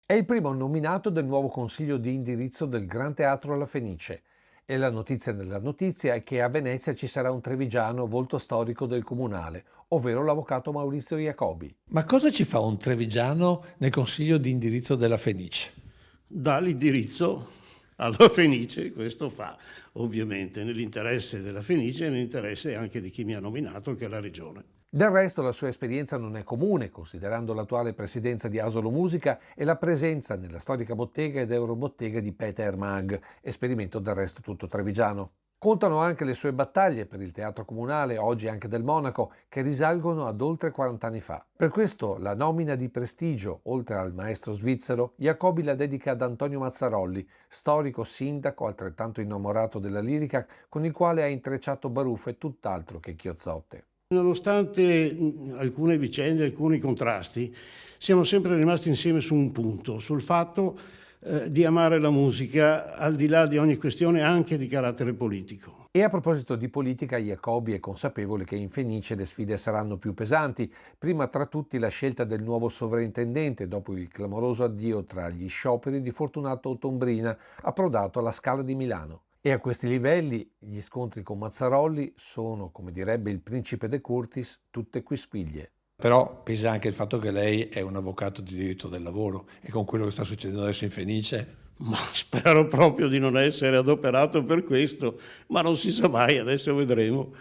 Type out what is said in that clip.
È il primo nominato del nuovo consiglio di indirizzo del Gran Teatro La Fenice e la notizia nella notizia è che a Venezia ci sarà un trevigiano volto storico del comunale, ovvero l'avvocato Maurizio Jacobi. Ma cosa ci fa un trevigiano nel consiglio di indirizzo della Fenice? Dà l'indirizzo alla Fenice, questo fa ovviamente nell'interesse della Fenice e nell'interesse anche di chi mi ha nominato, che è la regione. Del resto la sua esperienza non è comune, considerando l'attuale presidenza di Asolo Musica e la presenza nella storica bottega ed eurobottega di Peter Mag, esperimento del resto tutto trevigiano. Contano anche le sue battaglie per il teatro comunale, oggi anche del Monaco, che risalgono ad oltre 40 anni fa. Per questo la nomina di prestigio, oltre al maestro svizzero, Jacobi la dedica ad Antonio Mazzarolli, storico sindaco altrettanto innamorato della lirica, con il quale ha intrecciato baruffe tutt'altro che chiozzotte. Nonostante alcune vicende, alcuni contrasti, siamo sempre rimasti insieme su un punto, sul fatto di amare la musica al di là di ogni questione anche di carattere politico. E a proposito di politica, Jacobi è consapevole che in Fenice le sfide saranno più pesanti, prima tra tutti la scelta del nuovo sovrintendente dopo il clamoroso addio tra gli scioperi di Fortunato Ottombrina approdato alla Scala di Milano. E a questi livelli gli scontri con Mazzarolli sono, come direbbe il principe De Curtis, tutte quisquiglie. Però pesa anche il fatto che lei è un avvocato di diritto del lavoro e con quello che sta succedendo adesso in Fenice. Ma spero proprio di non essere adoperato per questo, ma non si sa mai, adesso vedremo.